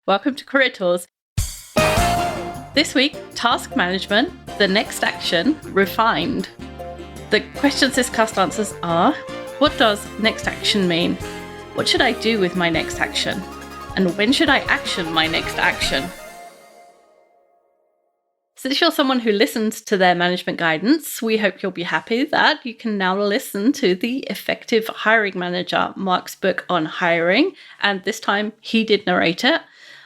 Welcome to Career Tools. This week, task management, the next action, refined. The questions this cast answers are, what does next action mean? What should I do with my next action? And when should I action my next action? Since you're someone who listens to their management guidance, we hope you'll be happy that you can now listen to the Effective Hiring Manager, Mark's book on hiring. And this time he did narrate it.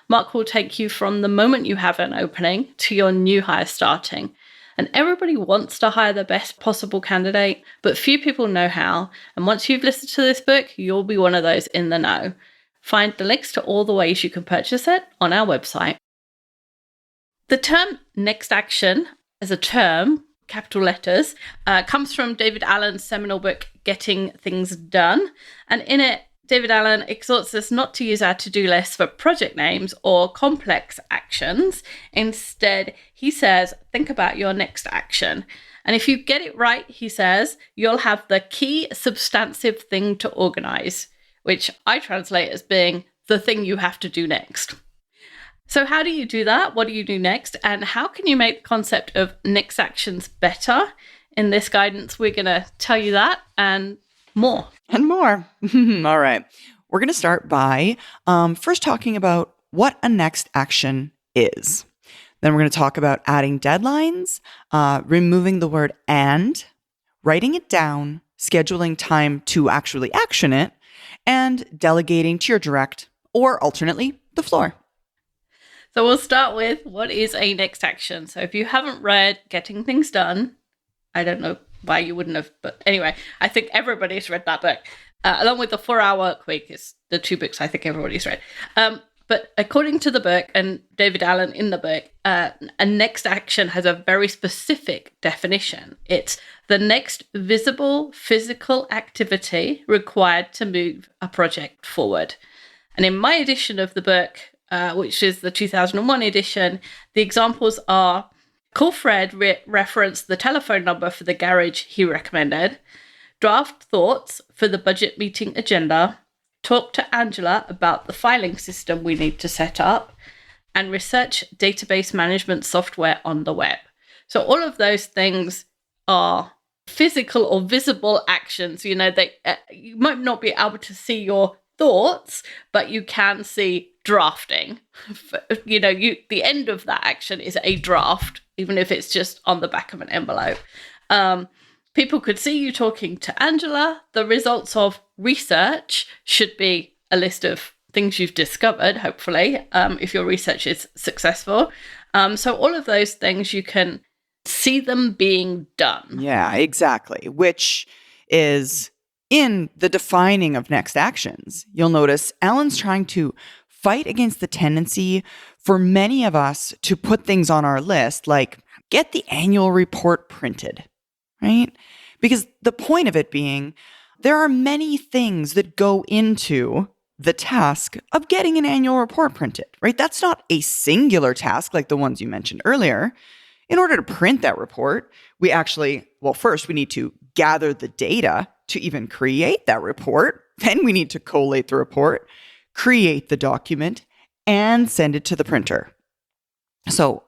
Mark will take you from the moment you have an opening to your new hire starting. And everybody wants to hire the best possible candidate, but few people know how. And once you've listened to this book, you'll be one of those in the know. Find the links to all the ways you can purchase it on our website. The term next action as a term, capital letters, comes from David Allen's seminal book, Getting Things Done. And in it, David Allen exhorts us not to use our to-do list for project names or complex actions. Instead, he says, think about your next action. And if you get it right, he says, you'll have the key substantive thing to organize, which I translate as being the thing you have to do next. So how do you do that? What do you do next? And how can you make the concept of next actions better? In this guidance, we're going to tell you that and more. And more. All right. We're going to start by first talking about what a next action is. Then we're going to talk about adding deadlines, removing the word and, writing it down, scheduling time to actually action it, and delegating to your direct or alternately the floor. So we'll start with what is a next action. So if you haven't read Getting Things Done, I don't know why you wouldn't have, but anyway, I think everybody's read that book, along with the 4-Hour Work Week. Is the two books I think everybody's read. But according to the book and David Allen in the book, a next action has a very specific definition. It's the next visible physical activity required to move a project forward. And in my edition of the book, which is the 2001 edition, the examples are call Fred reference the telephone number for the garage he recommended, draft thoughts for the budget meeting agenda, talk to Angela about the filing system we need to set up, and research database management software on the web. So all of those things are physical or visible actions. You know, you might not be able to see your thoughts, but you can see drafting. You know, the end of that action is a draft, even if it's just on the back of an envelope. People could see you talking to Angela. The results of research should be a list of things you've discovered, hopefully, if your research is successful. So all of those things, you can see them being done. Yeah, exactly. Which is in the defining of next actions. You'll notice Allen's trying to fight against the tendency for many of us to put things on our list, like get the annual report printed, right? Because the point of it being, there are many things that go into the task of getting an annual report printed, right? That's not a singular task like the ones you mentioned earlier. In order to print that report, first we need to gather the data to even create that report. Then we need to collate the report, create the document, and send it to the printer. So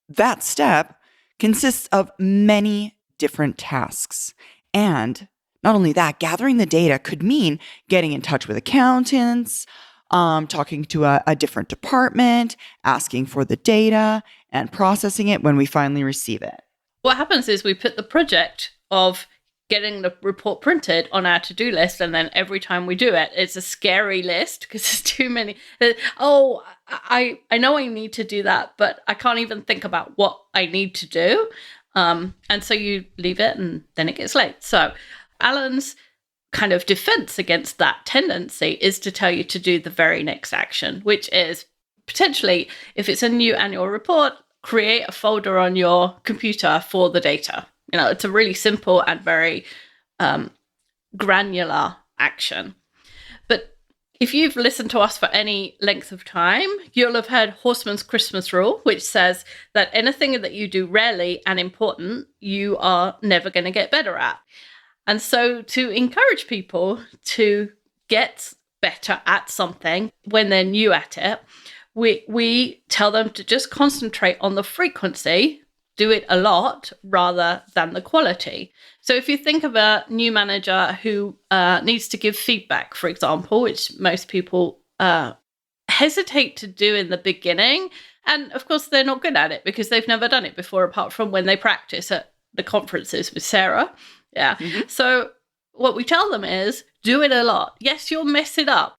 that step consists of many different tasks. And not only that, gathering the data could mean getting in touch with accountants, talking to a different department, asking for the data, and processing it when we finally receive it. What happens is we put the project of getting the report printed on our to-do list, and then every time we do it, it's a scary list because there's too many. I know I need to do that, but I can't even think about what I need to do. And so you leave it and then it gets late. So Allen's kind of defense against that tendency is to tell you to do the very next action, which is potentially, if it's a new annual report, create a folder on your computer for the data. You know, it's a really simple and very granular action. But if you've listened to us for any length of time, you'll have heard Horstman's Christmas rule, which says that anything that you do rarely and important, you are never going to get better at. And so to encourage people to get better at something when they're new at it, we tell them to just concentrate on the frequency, do it a lot rather than the quality. So if you think of a new manager who needs to give feedback, for example, which most people hesitate to do in the beginning, and of course they're not good at it because they've never done it before, apart from when they practice at the conferences with Sarah. Yeah. Mm-hmm. So what we tell them is do it a lot. Yes, you'll mess it up.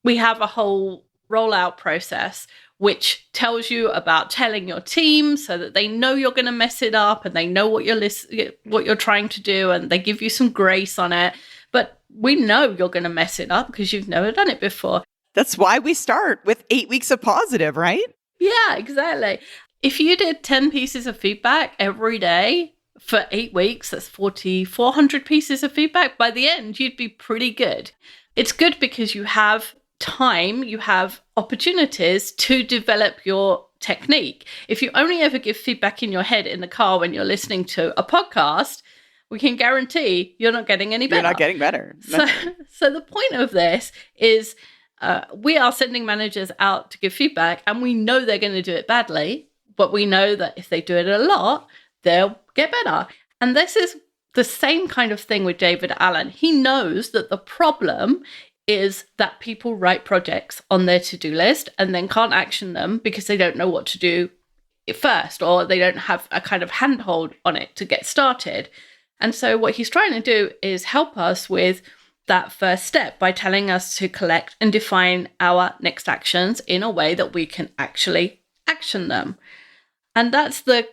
We have a whole rollout process which tells you about telling your team so that they know you're going to mess it up and they know what you're trying to do, and they give you some grace on it. But we know you're going to mess it up because you've never done it before. That's why we start with 8 weeks of positive, right? Yeah, exactly. If you did 10 pieces of feedback every day for 8 weeks, that's 400 pieces of feedback. By the end, you'd be pretty good. It's good because you have time, you have opportunities to develop your technique. If you only ever give feedback in your head in the car when you're listening to a podcast, we can guarantee you're not getting any better. You're not getting better. So the point of this is we are sending managers out to give feedback, and we know they're going to do it badly, but we know that if they do it a lot, they'll get better. And this is the same kind of thing with David Allen. He knows that the problem is that people write projects on their to-do list and then can't action them because they don't know what to do first, or they don't have a kind of handhold on it to get started. And so what he's trying to do is help us with that first step by telling us to collect and define our next actions in a way that we can actually action them. And that's the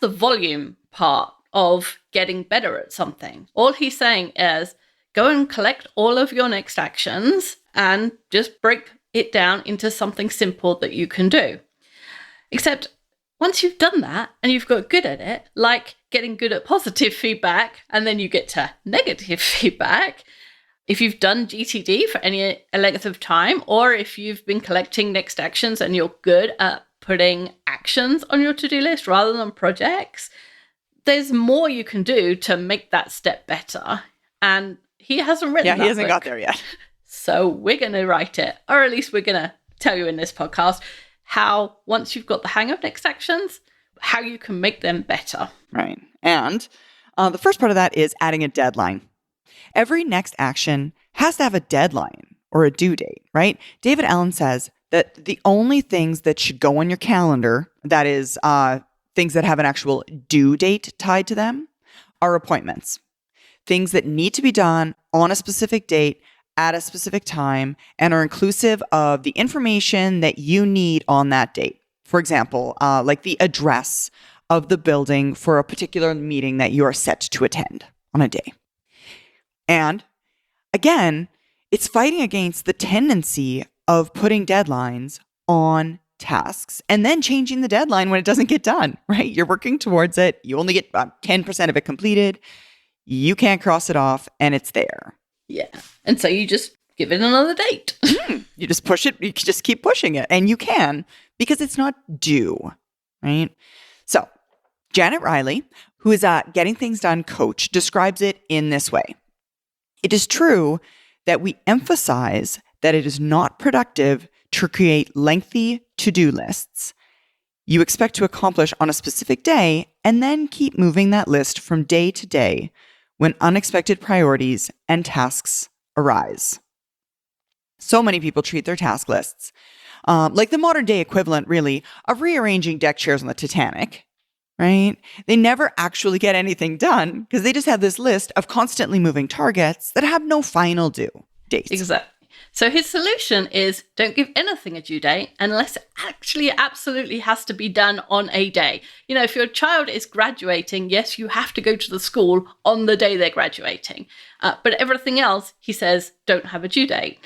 volume part of getting better at something. All he's saying is go and collect all of your next actions and just break it down into something simple that you can do. Except once you've done that and you've got good at it, like getting good at positive feedback, and then you get to negative feedback, if you've done GTD for any length of time, or if you've been collecting next actions and you're good at putting actions on your to-do list rather than projects, there's more you can do to make that step better. And he hasn't written that he hasn't book. got there yet. So we're going to write it, or at least we're going to tell you in this podcast how, once you've got the hang of next actions, how you can make them better. Right. And the first part of that is adding a deadline. Every next action has to have a deadline or a due date, right? David Allen says that the only things that should go on your calendar, that is things that have an actual due date tied to them, are appointments. Things that need to be done on a specific date at a specific time and are inclusive of the information that you need on that date. For example, like the address of the building for a particular meeting that you are set to attend on a day. And again, it's fighting against the tendency of putting deadlines on tasks and then changing the deadline when it doesn't get done, right? You're working towards it. You only get 10% of it completed. You can't cross it off and it's there. Yeah. And so you just give it another date. You just push it. You just keep pushing it. And you can, because it's not due, right? So Janet Riley, who is a Getting Things Done coach, describes it in this way. It is true that we emphasize that it is not productive to create lengthy to-do lists you expect to accomplish on a specific day and then keep moving that list from day to day when unexpected priorities and tasks arise. So many people treat their task lists like the modern day equivalent, really, of rearranging deck chairs on the Titanic, right? They never actually get anything done because they just have this list of constantly moving targets that have no final due dates. Exactly. So his solution is don't give anything a due date unless it actually absolutely has to be done on a day. You know, if your child is graduating, yes, you have to go to the school on the day they're graduating. But everything else, he says, don't have a due date.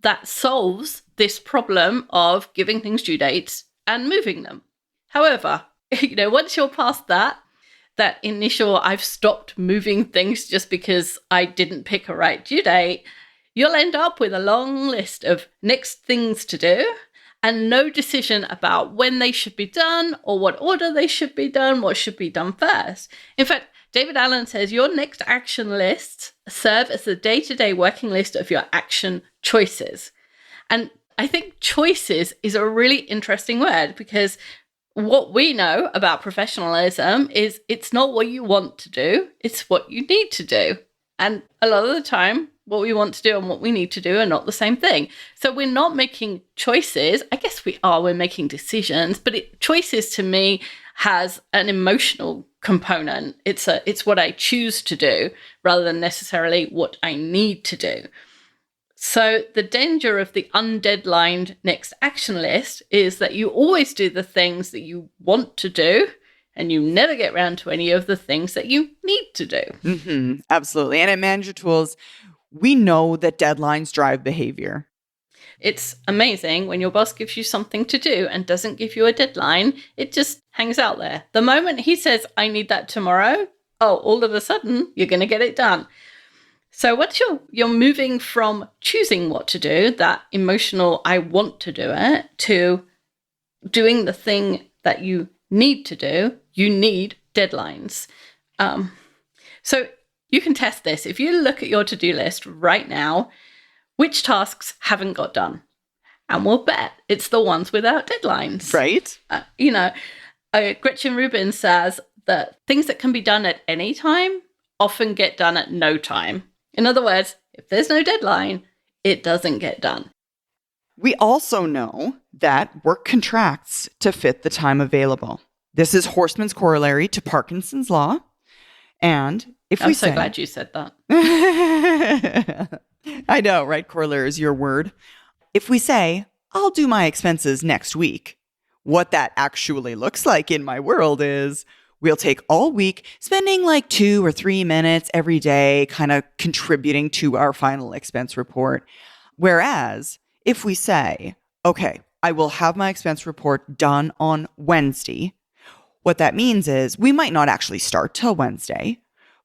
That solves this problem of giving things due dates and moving them. However, you know, once you're past that initial, I've stopped moving things just because I didn't pick a right due date, you'll end up with a long list of next things to do and no decision about when they should be done or what order they should be done, what should be done first. In fact, David Allen says your next action lists serve as the day-to-day working list of your action choices. And I think choices is a really interesting word, because what we know about professionalism is it's not what you want to do, it's what you need to do. And a lot of the time, what we want to do and what we need to do are not the same thing. So we're not making choices. I guess we are, we're making decisions, but choices to me has an emotional component. It's what I choose to do rather than necessarily what I need to do. So the danger of the undeadlined next action list is that you always do the things that you want to do, and you never get around to any of the things that you need to do. Mm-hmm. Absolutely. And at Manager Tools, we know that deadlines drive behavior. It's amazing when your boss gives you something to do and doesn't give you a deadline, it just hangs out there. The moment he says, I need that tomorrow, all of a sudden, you're going to get it done. So once you're moving from choosing what to do, that emotional, I want to do it, to doing the thing that you need to do, you need deadlines. So you can test this. If you look at your to-do list right now, which tasks haven't got done? And we'll bet it's the ones without deadlines. Right. Gretchen Rubin says that things that can be done at any time often get done at no time. In other words, if there's no deadline, it doesn't get done. We also know that work contracts to fit the time available. This is Horstman's corollary to Parkinson's law. And if I'm so glad you said that. I know, right? Corollary is your word. If we say, I'll do my expenses next week, what that actually looks like in my world is we'll take all week, spending like 2 or 3 minutes every day, kind of contributing to our final expense report. Whereas if we say, okay, I will have my expense report done on Wednesday, what that means is we might not actually start till Wednesday,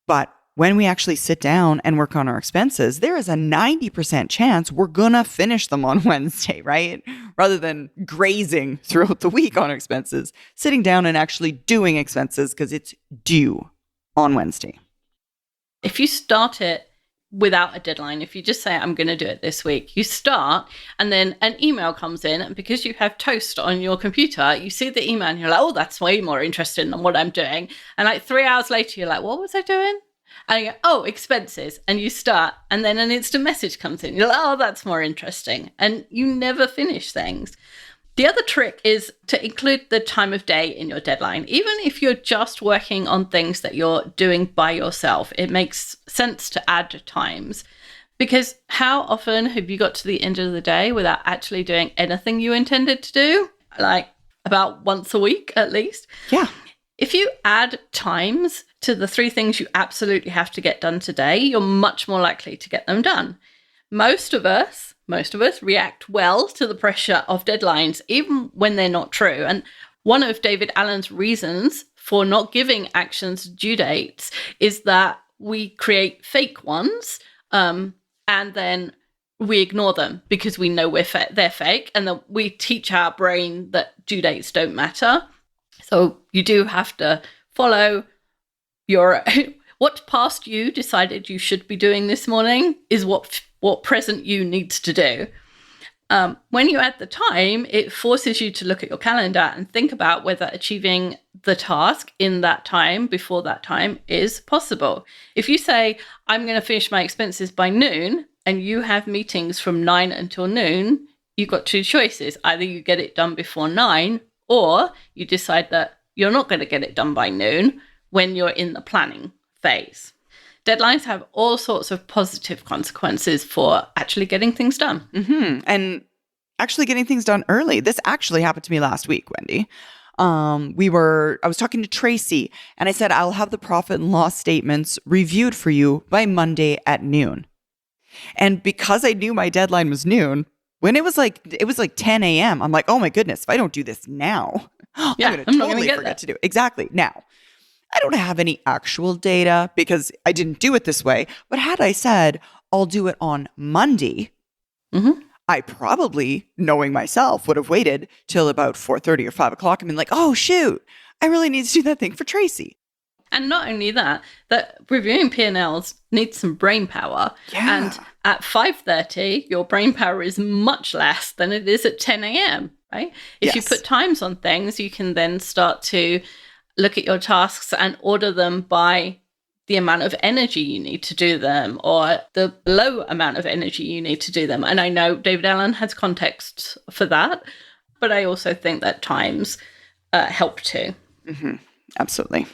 but when we actually sit down and work on our expenses, there is a 90% chance we're going to finish them on Wednesday, right? Rather than grazing throughout the week on expenses, sitting down and actually doing expenses because it's due on Wednesday. If you start it without a deadline, if you just say, I'm going to do it this week, you start, and then an email comes in, and because you have Toast on your computer, you see the email and you're like, that's way more interesting than what I'm doing. And like 3 hours later, you're like, what was I doing? And you go, expenses. And you start, and then an instant message comes in. You're like, that's more interesting. And you never finish things. The other trick is to include the time of day in your deadline. Even if you're just working on things that you're doing by yourself, it makes sense to add times. Because how often have you got to the end of the day without actually doing anything you intended to do? Like about once a week at least. Yeah. If you add times to the 3 things you absolutely have to get done today, you're much more likely to get them done. Most of us react well to the pressure of deadlines, even when they're not true. And one of David Allen's reasons for not giving actions due dates is that we create fake ones, and then we ignore them because we know they're fake, and then we teach our brain that due dates don't matter. So you do have to follow what past you decided you should be doing this morning is what present you needs to do. When you add the time, it forces you to look at your calendar and think about whether achieving the task in that time, before that time, is possible. If you say, I'm going to finish my expenses by noon, and you have meetings from 9 until noon, you've got 2 choices. Either you get it done before 9, or you decide that you're not going to get it done by noon when you're in the planning phase. Deadlines have all sorts of positive consequences for actually getting things done. Mm-hmm. And actually getting things done early. This actually happened to me last week, Wendy. I was talking to Tracy, and I said, I'll have the profit and loss statements reviewed for you by Monday at noon. And because I knew my deadline was noon, when it was like 10 a.m., I'm like, oh my goodness, if I don't do this now, I'm going to totally forget to do it. Exactly. Now, I don't have any actual data because I didn't do it this way. But had I said, I'll do it on Monday, I probably, knowing myself, would have waited till about 4:30 or 5 o'clock and been like, oh, shoot, I really need to do that thing for Tracy. And not only that, that reviewing P&Ls needs some brain power. Yeah. And at 5:30, your brain power is much less than it is at 10 a.m., right? If you Yes. put times on things, you can then start to look at your tasks and order them by the amount of energy you need to do them or the low amount of energy you need to do them. And I know David Allen has context for that, but I also think that times help too. Mm-hmm. Absolutely.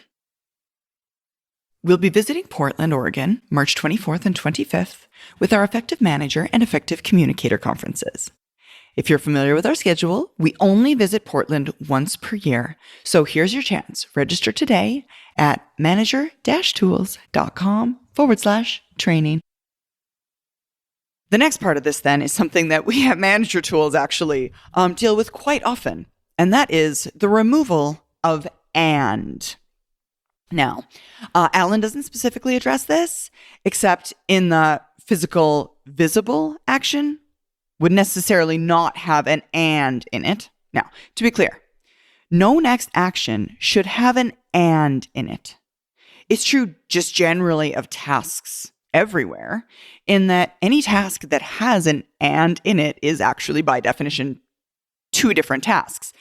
We'll be visiting Portland, Oregon, March 24th and 25th with our Effective Manager and Effective Communicator conferences. If you're familiar with our schedule, we only visit Portland once per year. So here's your chance. Register today at manager-tools.com/training. The next part of this then is something that we at Manager Tools actually deal with quite often, and that is the removal of and. Now, Alan doesn't specifically address this, except in the physical visible action would necessarily not have an and in it. Now, to be clear, no next action should have an and in it. It's true just generally of tasks everywhere, in that any task that has an and in it is actually by definition two different tasks.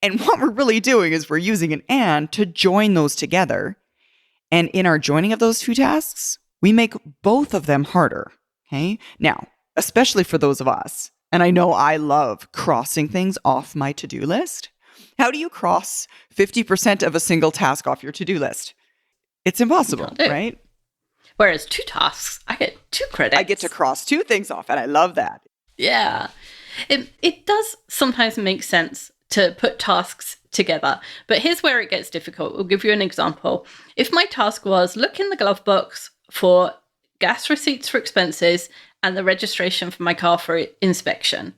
And what we're really doing is we're using an and to join those together. And in our joining of those two tasks, we make both of them harder. Okay? Now, especially for those of us, and I know I love crossing things off my to-do list. How do you cross 50% of a single task off your to-do list? It's impossible, right? Whereas two tasks, I get 2 credits. I get to cross 2 things off, and I love that. Yeah. It does sometimes make sense to put tasks together, but here's where it gets difficult. We'll give you an example. If my task was look in the glove box for gas receipts for expenses and the registration for my car for inspection.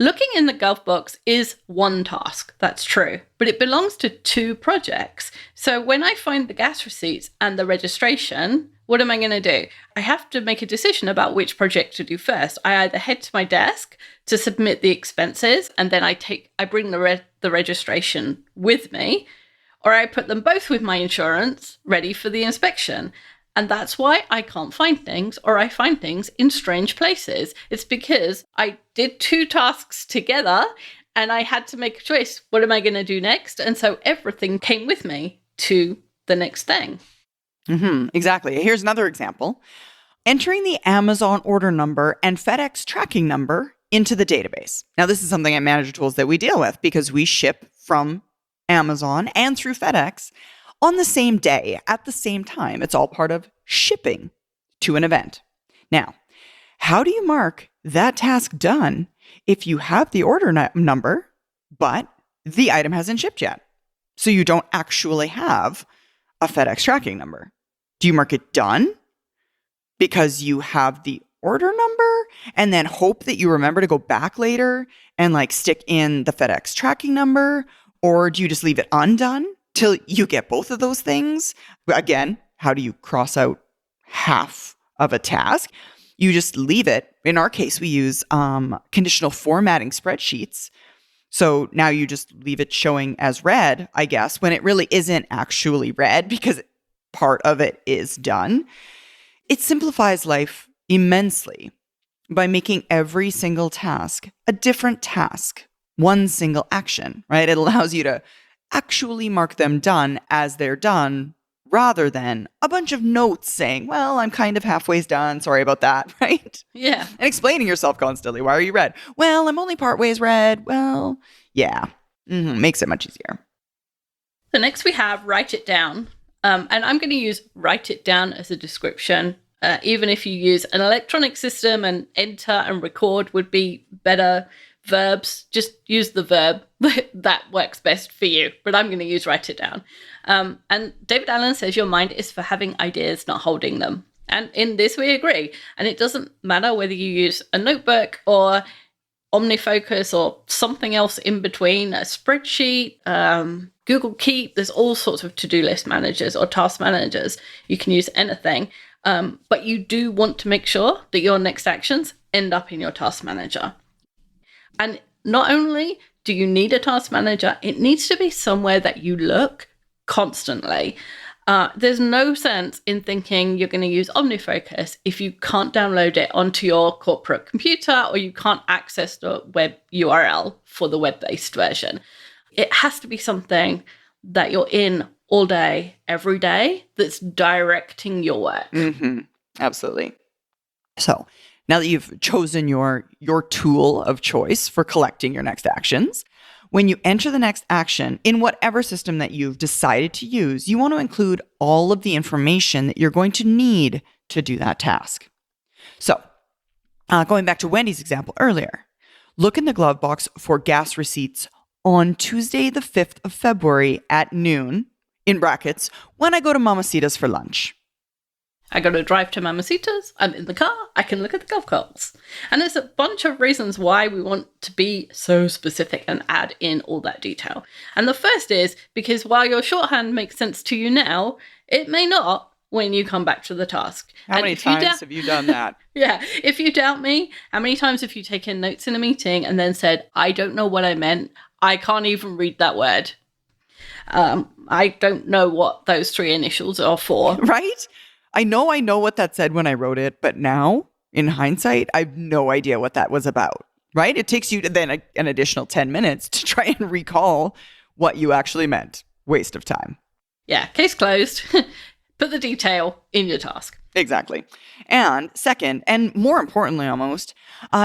Looking in the glove box is one task, that's true, but it belongs to 2 projects. So when I find the gas receipts and the registration, what am I going to do? I have to make a decision about which project to do first. I either head to my desk to submit the expenses and then I bring the registration with me, or I put them both with my insurance ready for the inspection. And that's why I can't find things, or I find things in strange places. It's because I did 2 tasks together and I had to make a choice. What am I going to do next? And so everything came with me to the next thing. Mm-hmm, exactly. Here's another example. Entering the Amazon order number and FedEx tracking number into the database. Now, this is something at Manager Tools that we deal with because we ship from Amazon and through FedEx on the same day, at the same time. It's all part of shipping to an event. Now, how do you mark that task done if you have the order number, but the item hasn't shipped yet? So you don't actually have a FedEx tracking number. Do you mark it done because you have the order number and then hope that you remember to go back later and stick in the FedEx tracking number? Or do you just leave it undone till you get both of those things? Again, how do you cross out half of a task? You just leave it. In our case, we use conditional formatting spreadsheets. So now you just leave it showing as read, I guess, when it really isn't actually read because part of it is done. It simplifies life immensely by making every single task a different task, one single action, right? It allows you to actually mark them done as they're done rather than a bunch of notes saying, well, I'm kind of halfway done. Sorry about that, right? Yeah. And explaining yourself constantly. Why are you read? Well, I'm only part ways read. Well, yeah. Makes it much easier. So next we have write it down. And I'm going to use write it down as a description. Even if you use an electronic system and enter and record would be better verbs, just use the verb that works best for you. But I'm going to use write it down. And David Allen says your mind is for having ideas, not holding them. And in this, we agree. And it doesn't matter whether you use a notebook or OmniFocus or something else in between, a spreadsheet, Google Keep. There's all sorts of to-do list managers or task managers. You can use anything. But you do want to make sure that your next actions end up in your task manager. And not only do you need a task manager, it needs to be somewhere that you look constantly. There's no sense in thinking you're going to use OmniFocus if you can't download it onto your corporate computer or you can't access the web URL for the web-based version. It has to be something that you're in all day, every day, that's directing your work. Mm-hmm. Absolutely. So now that you've chosen your tool of choice for collecting your next actions, when you enter the next action in whatever system that you've decided to use, you want to include all of the information that you're going to need to do that task. So, going back to Wendy's example earlier, look in the glove box for gas receipts on Tuesday, the 5th of February at noon, in brackets, when I go to Mamacita's for lunch. I got to drive to Mamacita's. I'm in the car. I can look at the golf carts. And there's a bunch of reasons why we want to be so specific and add in all that detail. And the first is because while your shorthand makes sense to you now, it may not when you come back to the task. How many times have you done that? Yeah. If you doubt me, how many times have you taken notes in a meeting and then said, I don't know what I meant. I can't even read that word. I don't know what those 3 initials are for. Right? I know what that said when I wrote it, but now, in hindsight, I have no idea what that was about, right? It takes you then an additional 10 minutes to try and recall what you actually meant. Waste of time. Yeah, case closed. Put the detail in your task. Exactly. And second, and more importantly almost,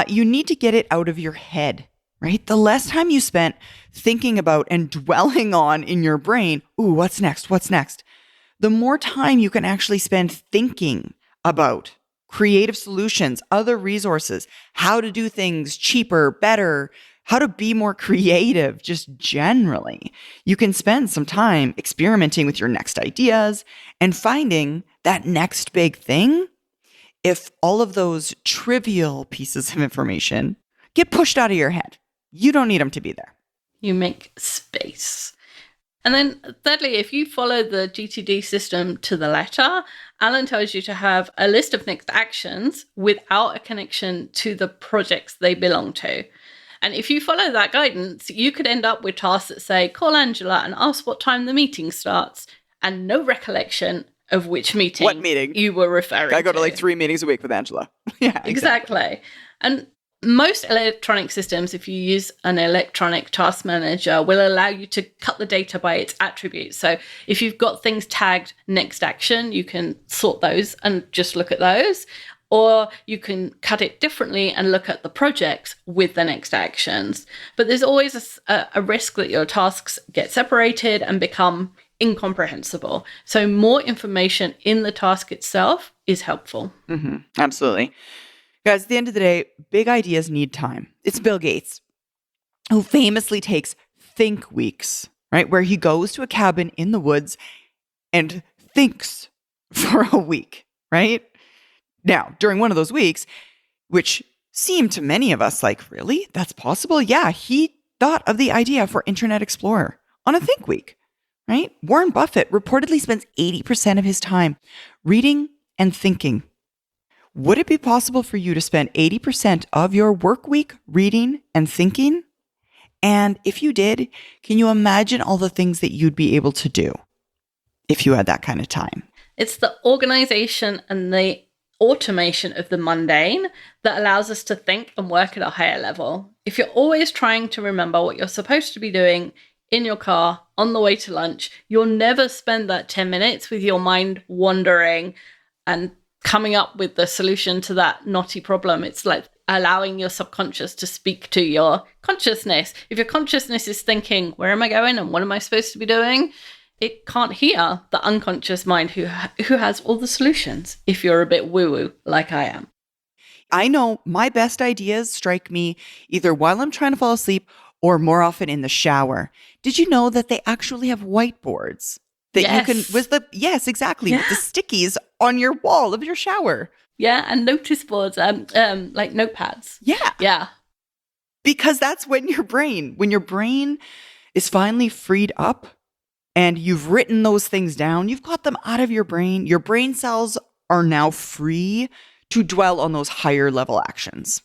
you need to get it out of your head, right? The less time you spent thinking about and dwelling on in your brain, ooh, what's next? The more time you can actually spend thinking about creative solutions, other resources, how to do things cheaper, better, how to be more creative, just generally. You can spend some time experimenting with your next ideas and finding that next big thing if all of those trivial pieces of information get pushed out of your head. You don't need them to be there. You make space. And then thirdly, if you follow the GTD system to the letter, Alan tells you to have a list of next actions without a connection to the projects they belong to. And if you follow that guidance, you could end up with tasks that say, call Angela and ask what time the meeting starts, and no recollection of which meeting, what meeting you were referring to. I go to like 3 meetings a week with Angela. Yeah, exactly. And most electronic systems, if you use an electronic task manager, will allow you to cut the data by its attributes. So if you've got things tagged next action, you can sort those and just look at those. Or you can cut it differently and look at the projects with the next actions. But there's always a risk that your tasks get separated and become incomprehensible. So more information in the task itself is helpful. Mm-hmm. Absolutely. Guys, at the end of the day, big ideas need time. It's Bill Gates, who famously takes think weeks, right? Where he goes to a cabin in the woods and thinks for a week, right? Now, during one of those weeks, which seemed to many of us like, really? That's possible? Yeah, he thought of the idea for Internet Explorer on a think week, right? Warren Buffett reportedly spends 80% of his time reading and thinking. Would it be possible for you to spend 80% of your work week reading and thinking? And if you did, can you imagine all the things that you'd be able to do if you had that kind of time? It's the organization and the automation of the mundane that allows us to think and work at a higher level. If you're always trying to remember what you're supposed to be doing in your car on the way to lunch, you'll never spend that 10 minutes with your mind wandering and coming up with the solution to that knotty problem. It's like allowing your subconscious to speak to your consciousness. If your consciousness is thinking, where am I going and what am I supposed to be doing? It can't hear the unconscious mind who has all the solutions if you're a bit woo-woo like I am. I know my best ideas strike me either while I'm trying to fall asleep or more often in the shower. Did you know that they actually have whiteboards? That yes. You can, yes, exactly, Yeah. with the stickies on your wall of your shower. Yeah, and notice boards, like notepads. Yeah. Yeah. Because that's when your brain is finally freed up and you've written those things down, you've got them out of your brain cells are now free to dwell on those higher level actions.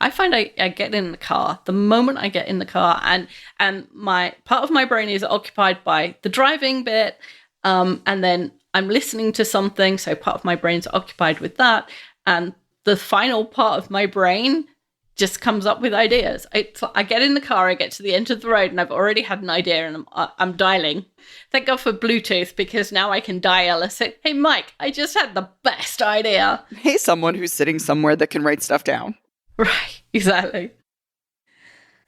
I find I get in the car, the moment I get in the car and my part of my brain is occupied by the driving bit, And then I'm listening to something, so part of my brain's occupied with that. And the final part of my brain just comes up with ideas. I get in the car, I get to the end of the road, and I've already had an idea, and I'm dialing. Thank God for Bluetooth, because now I can dial and say, hey, Mike, I just had the best idea. Hey, someone who's sitting somewhere that can write stuff down. Right, exactly.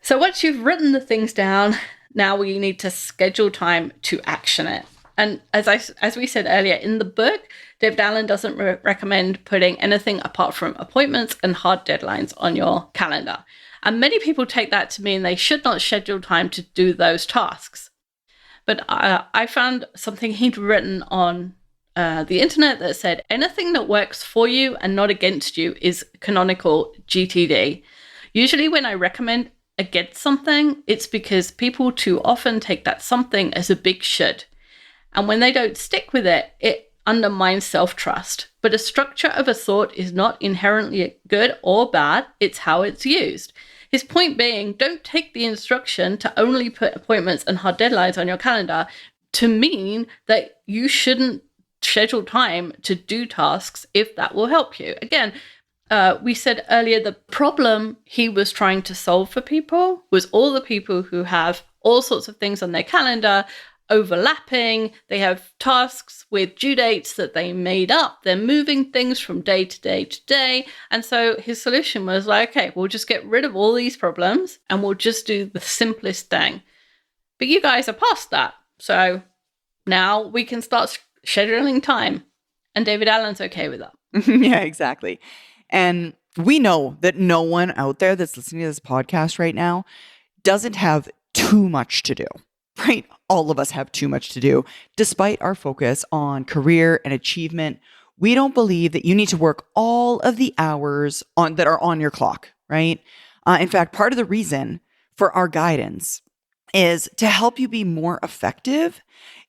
So once you've written the things down, now we need to schedule time to action it. And as we said earlier in the book, David Allen doesn't recommend putting anything apart from appointments and hard deadlines on your calendar. And many people take that to mean they should not schedule time to do those tasks. But I found something he'd written on the internet that said, anything that works for you and not against you is canonical GTD. Usually when I recommend against something, it's because people too often take that something as a big should. And when they don't stick with it, it undermines self-trust. But a structure of a thought is not inherently good or bad, it's how it's used. His point being, don't take the instruction to only put appointments and hard deadlines on your calendar to mean that you shouldn't schedule time to do tasks if that will help you. Again, we said earlier the problem he was trying to solve for people was all the people who have all sorts of things on their calendar, overlapping, they have tasks with due dates that they made up, they're moving things from day to day to day. And so his solution was like, okay, we'll just get rid of all these problems and we'll just do the simplest thing. But you guys are past that. So now we can start scheduling time. And David Allen's okay with that. Yeah, exactly. And we know that no one out there that's listening to this podcast right now doesn't have too much to do, right? All of us have too much to do. Despite our focus on career and achievement, we don't believe that you need to work all of the hours that are on your clock, right? In fact, part of the reason for our guidance is to help you be more effective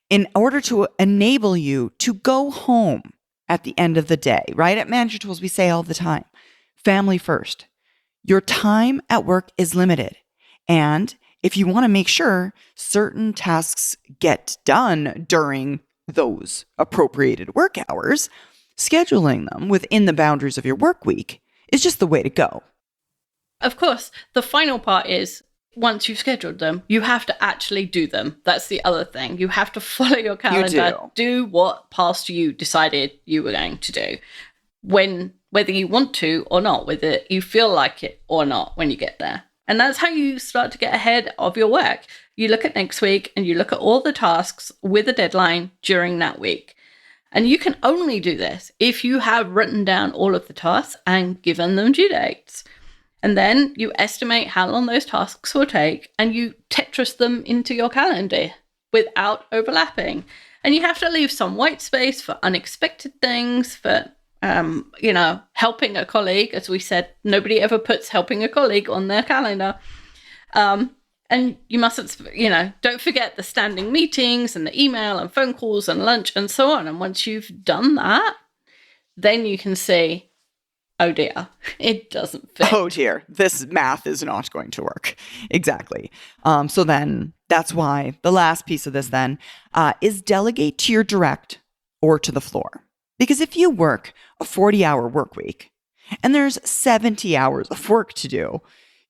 in order to enable you to go home at the end of the day, right? At Manager Tools, we say all the time, family first. Your time at work is limited. And if you want to make sure certain tasks get done during those appropriated work hours, scheduling them within the boundaries of your work week is just the way to go. Of course, the final part is once you've scheduled them, you have to actually do them. That's the other thing. You have to follow your calendar, do what past you decided you were going to do, whether you want to or not, whether you feel like it or not when you get there. And that's how you start to get ahead of your work. You look at next week and you look at all the tasks with a deadline during that week. And you can only do this if you have written down all of the tasks and given them due dates. And then you estimate how long those tasks will take and you Tetris them into your calendar without overlapping. And you have to leave some white space for unexpected things, for helping a colleague. As we said, nobody ever puts helping a colleague on their calendar. And you mustn't, don't forget the standing meetings and the email and phone calls and lunch and so on. And once you've done that, then you can see, oh dear, it doesn't fit. Oh dear, this math is not going to work. Exactly. So then that's why the last piece of this then is delegate to your direct or to the floor. Because if you work a 40-hour work week and there's 70 hours of work to do,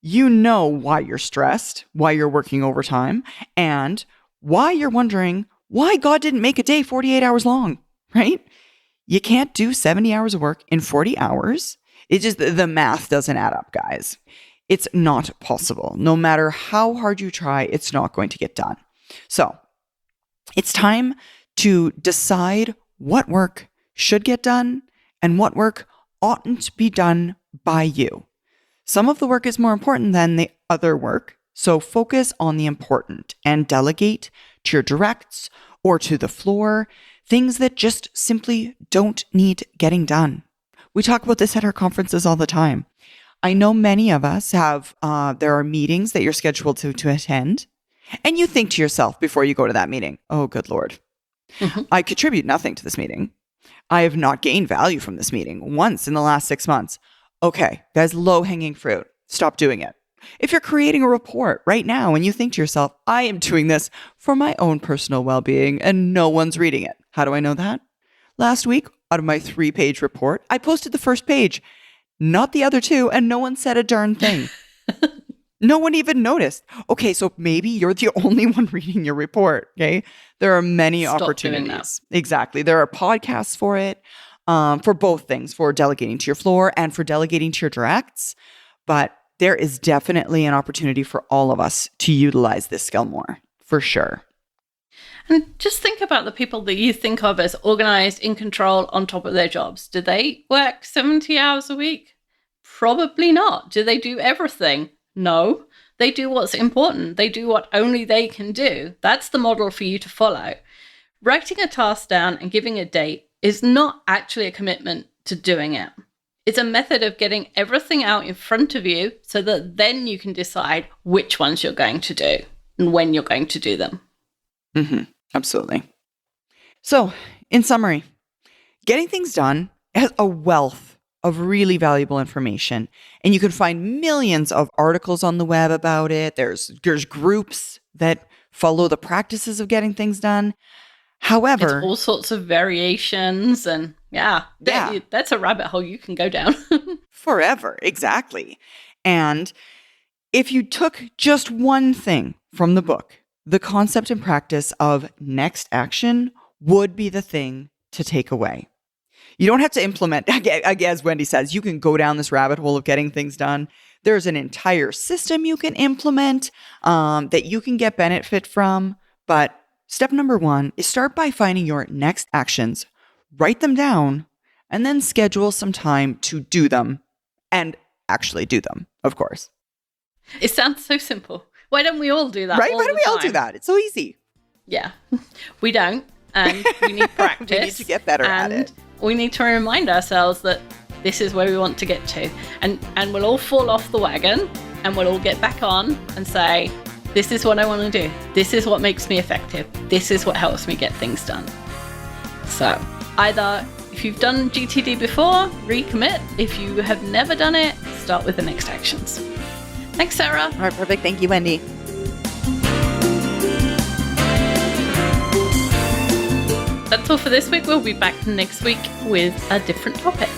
you know why you're stressed, why you're working overtime, and why you're wondering why God didn't make a day 48 hours long, right? You can't do 70 hours of work in 40 hours. It just, the math doesn't add up, guys. It's not possible. No matter how hard you try, it's not going to get done. So it's time to decide what work should get done and what work oughtn't be done by you. Some of the work is more important than the other work, so focus on the important and delegate to your directs or to the floor things that just simply don't need getting done. We talk about this at our conferences all the time. I know many of us have, there are meetings that you're scheduled to attend, and you think to yourself before you go to that meeting, oh, good Lord, I contribute nothing to this meeting. I have not gained value from this meeting once in the last 6 months. Okay, guys, low-hanging fruit. Stop doing it. If you're creating a report right now and you think to yourself, I am doing this for my own personal well-being and no one's reading it. How do I know that? Last week, out of my 3-page report, I posted the first page, not the other 2, and no one said a darn thing. No one even noticed. Okay, so maybe you're the only one reading your report, okay? There are many Stop opportunities. Exactly. There are podcasts for it, for both things, for delegating to your floor and for delegating to your directs. But there is definitely an opportunity for all of us to utilize this skill more, for sure. And just think about the people that you think of as organized, in control, on top of their jobs. Do they work 70 hours a week? Probably not. Do they do everything? No. They do what's important. They do what only they can do. That's the model for you to follow. Writing a task down and giving a date is not actually a commitment to doing it. It's a method of getting everything out in front of you so that then you can decide which ones you're going to do and when you're going to do them. Mm-hmm. Absolutely. So, in summary, getting things done has a wealth of really valuable information, and you can find millions of articles on the web about it. There's groups that follow the practices of getting things done. However, it's all sorts of variations, and that's a rabbit hole you can go down. Forever, exactly. And if you took just one thing from the book, the concept and practice of next action would be the thing to take away. You don't have to implement, as Wendy says, you can go down this rabbit hole of getting things done. There's an entire system you can implement that you can get benefit from. But step number 1 is start by finding your next actions, write them down, and then schedule some time to do them and actually do them, of course. It sounds so simple. Why don't we all do that? Right? Why don't we all do that? It's so easy. Yeah. We don't. And we need practice. We need to get better at it. We need to remind ourselves that this is where we want to get to. And we'll all fall off the wagon and we'll all get back on and say, this is what I want to do. This is what makes me effective. This is what helps me get things done. So either if you've done GTD before, recommit. If you have never done it, start with the next actions. Thanks, Sarah. All right, perfect. Thank you, Wendy. That's all for this week. We'll be back next week with a different topic.